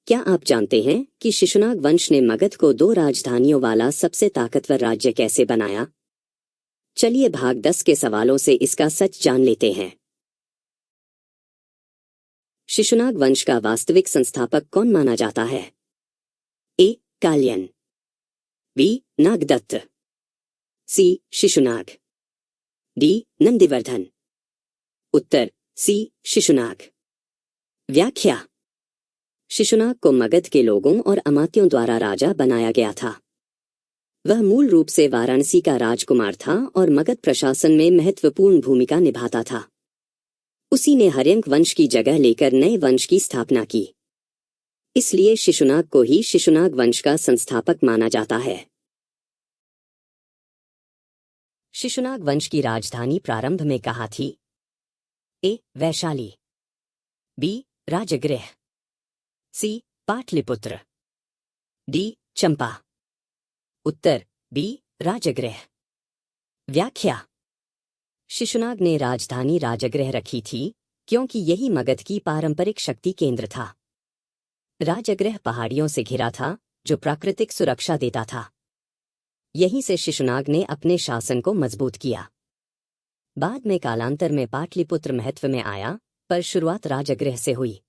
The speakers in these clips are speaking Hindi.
क्या आप जानते हैं कि शिशुनाग वंश ने मगध को 2 राजधानियों वाला सबसे ताकतवर राज्य कैसे बनाया? चलिए भाग 10 के सवालों से इसका सच जान लेते हैं। शिशुनाग वंश का वास्तविक संस्थापक कौन माना जाता है? ए. कालियन, बी. नागदत्त, सी. शिशुनाग, डी. नंदिवर्धन। उत्तर सी. शिशुनाग। व्याख्या: शिशुनाग को मगध के लोगों और अमात्यों द्वारा राजा बनाया गया था। वह मूल रूप से वाराणसी का राजकुमार था और मगध प्रशासन में महत्वपूर्ण भूमिका निभाता था। उसी ने हर्यंक वंश की जगह लेकर नए वंश की स्थापना की। इसलिए शिशुनाग को ही शिशुनाग वंश का संस्थापक माना जाता है। शिशुनाग वंश की राजधानी प्रारंभ में कहाँ थी? ए. वैशाली, बी. राजगृह, सी. पाटलिपुत्र, डी. चंपा। उत्तर बी. राजगृह। व्याख्या: शिशुनाग ने राजधानी राजगृह रखी थी क्योंकि यही मगध की पारंपरिक शक्ति केंद्र था। राजगृह पहाड़ियों से घिरा था जो प्राकृतिक सुरक्षा देता था। यहीं से शिशुनाग ने अपने शासन को मजबूत किया। बाद में कालांतर में पाटलिपुत्र महत्व में आया, पर शुरुआत राजगृह से हुई।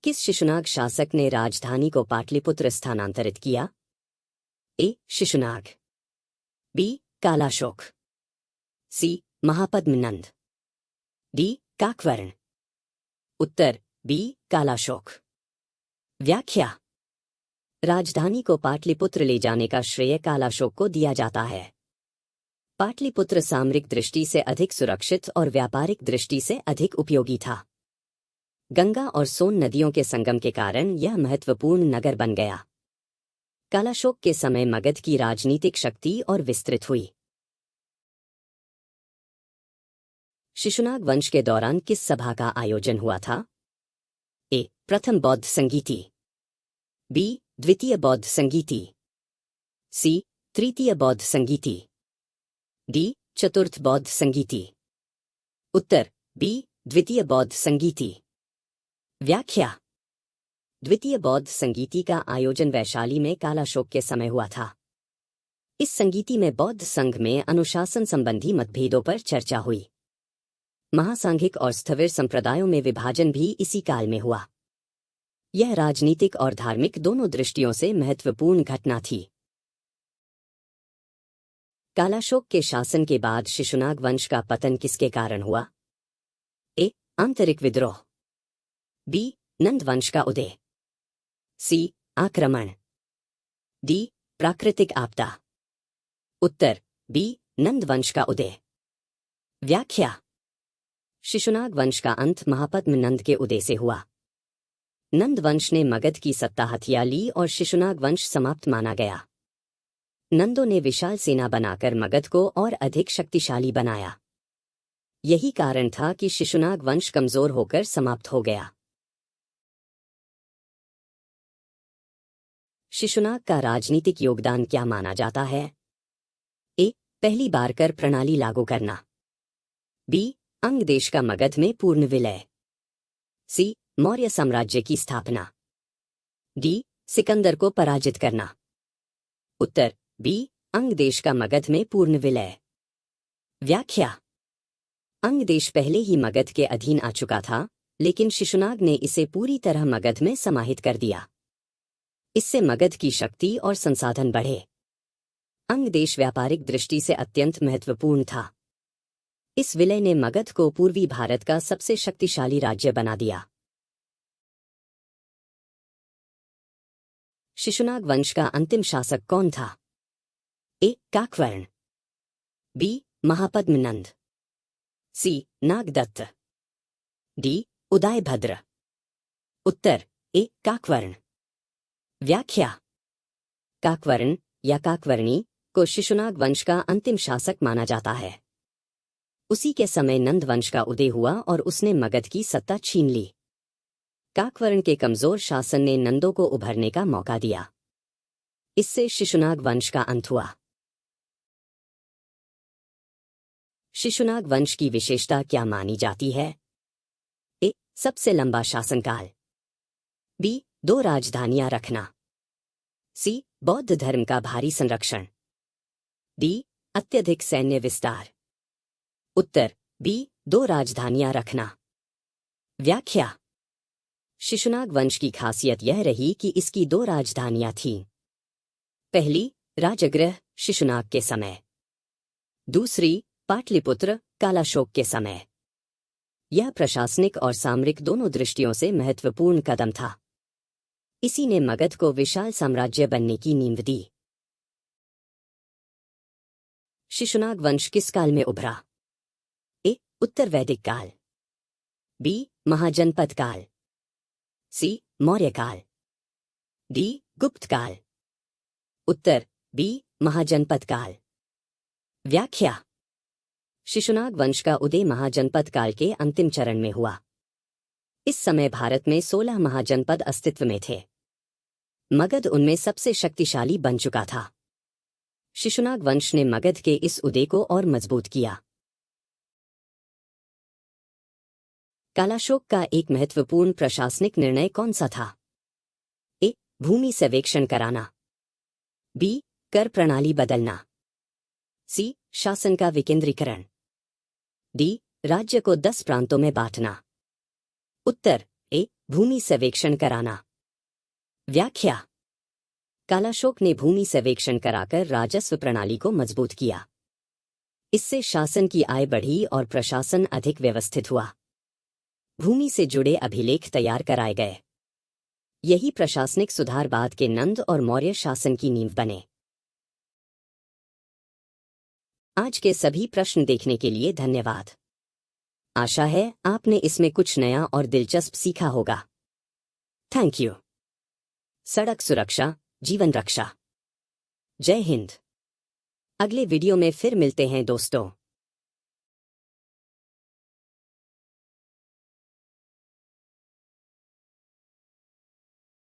किस शिशुनाग शासक ने राजधानी को पाटलिपुत्र स्थानांतरित किया? ए. शिशुनाग, बी. कालाशोक, सी. महापद्मनंद, डी. काकवर्ण। उत्तर बी. कालाशोक। व्याख्या: राजधानी को पाटलिपुत्र ले जाने का श्रेय कालाशोक को दिया जाता है। पाटलिपुत्र सामरिक दृष्टि से अधिक सुरक्षित और व्यापारिक दृष्टि से अधिक उपयोगी था। गंगा और सोन नदियों के संगम के कारण यह महत्वपूर्ण नगर बन गया। कालाशोक के समय मगध की राजनीतिक शक्ति और विस्तृत हुई। शिशुनाग वंश के दौरान किस सभा का आयोजन हुआ था? ए. प्रथम बौद्ध संगीति, बी. द्वितीय बौद्ध संगीति, सी. तृतीय बौद्ध संगीति, डी. चतुर्थ बौद्ध संगीति। उत्तर बी. द्वितीय बौद्ध संगीति। व्याख्या: द्वितीय बौद्ध संगीति का आयोजन वैशाली में कालाशोक के समय हुआ था। इस संगीति में बौद्ध संघ में अनुशासन संबंधी मतभेदों पर चर्चा हुई। महासांघिक और स्थविर संप्रदायों में विभाजन भी इसी काल में हुआ। यह राजनीतिक और धार्मिक दोनों दृष्टियों से महत्वपूर्ण घटना थी। कालाशोक के शासन के बाद शिशुनाग वंश का पतन किसके कारण हुआ? ए. आंतरिक विद्रोह, बी. नंद वंश का उदय, सी. आक्रमण, डी. प्राकृतिक आपदा। उत्तर बी. नंद वंश का उदय। व्याख्या: शिशुनाग वंश का अंत महापद्मनंद के उदय से हुआ। नंद वंश ने मगध की सत्ता हथिया ली और शिशुनाग वंश समाप्त माना गया। नंदों ने विशाल सेना बनाकर मगध को और अधिक शक्तिशाली बनाया। यही कारण था कि शिशुनाग वंश कमजोर होकर समाप्त हो गया। शिशुनाग का राजनीतिक योगदान क्या माना जाता है? ए. पहली बार कर प्रणाली लागू करना, बी. अंग देश का मगध में पूर्ण विलय, सी. मौर्य साम्राज्य की स्थापना, डी. सिकंदर को पराजित करना। उत्तर बी. अंग देश का मगध में पूर्ण विलय। व्याख्या: अंग देश पहले ही मगध के अधीन आ चुका था, लेकिन शिशुनाग ने इसे पूरी तरह मगध में समाहित कर दिया। इससे मगध की शक्ति और संसाधन बढ़े। अंग देश व्यापारिक दृष्टि से अत्यंत महत्वपूर्ण था। इस विलय ने मगध को पूर्वी भारत का सबसे शक्तिशाली राज्य बना दिया। शिशुनाग वंश का अंतिम शासक कौन था? ए. काकवर्ण, बी. महापद्मनंद, सी. नागदत्त, डी. उदयभद्र। उत्तर ए. काकवर्ण। व्याख्या: काकवर्ण या काकवर्णी को शिशुनाग वंश का अंतिम शासक माना जाता है। उसी के समय नंद वंश का उदय हुआ और उसने मगध की सत्ता छीन ली। काकवर्ण के कमजोर शासन ने नंदों को उभरने का मौका दिया। इससे शिशुनाग वंश का अंत हुआ। शिशुनाग वंश की विशेषता क्या मानी जाती है? ए. सबसे लंबा शासनकाल, बी 2 राजधानियां रखना। सी बौद्ध धर्म का भारी संरक्षण। डी अत्यधिक सैन्य विस्तार। उत्तर बी 2 राजधानियां रखना। व्याख्या। शिशुनाग वंश की खासियत यह रही कि इसकी 2 राजधानियां थीं। पहली राजगृह शिशुनाग के समय, दूसरी पाटलिपुत्र कालाशोक के समय। यह प्रशासनिक और सामरिक दोनों दृष्टियों से महत्वपूर्ण कदम था। इसी ने मगध को विशाल साम्राज्य बनने की नींव दी। शिशुनाग वंश किस काल में उभरा? ए उत्तर वैदिक काल। बी महाजनपद काल। सी मौर्य काल। डी गुप्त काल। उत्तर बी महाजनपद काल। व्याख्या। शिशुनाग वंश का उदय महाजनपद काल के अंतिम चरण में हुआ। इस समय भारत में 16 महाजनपद अस्तित्व में थे। मगध उनमें सबसे शक्तिशाली बन चुका था। शिशुनाग वंश ने मगध के इस उदय को और मजबूत किया। कालाशोक का एक महत्वपूर्ण प्रशासनिक निर्णय कौन सा था? ए भूमि सर्वेक्षण कराना। बी कर प्रणाली बदलना। सी शासन का विकेंद्रीकरण। डी राज्य को 10 प्रांतों में बांटना। उत्तर ए भूमि सर्वेक्षण कराना। व्याख्या। कालाशोक ने भूमि सर्वेक्षण कराकर राजस्व प्रणाली को मजबूत किया। इससे शासन की आय बढ़ी और प्रशासन अधिक व्यवस्थित हुआ। भूमि से जुड़े अभिलेख तैयार कराए गए। यही प्रशासनिक सुधार बाद के नंद और मौर्य शासन की नींव बने। आज के सभी प्रश्न देखने के लिए धन्यवाद। आशा है आपने इसमें कुछ नया और दिलचस्प सीखा होगा। Thank you. सड़क सुरक्षा जीवन रक्षा। जय हिंद। अगले वीडियो में फिर मिलते हैं दोस्तों।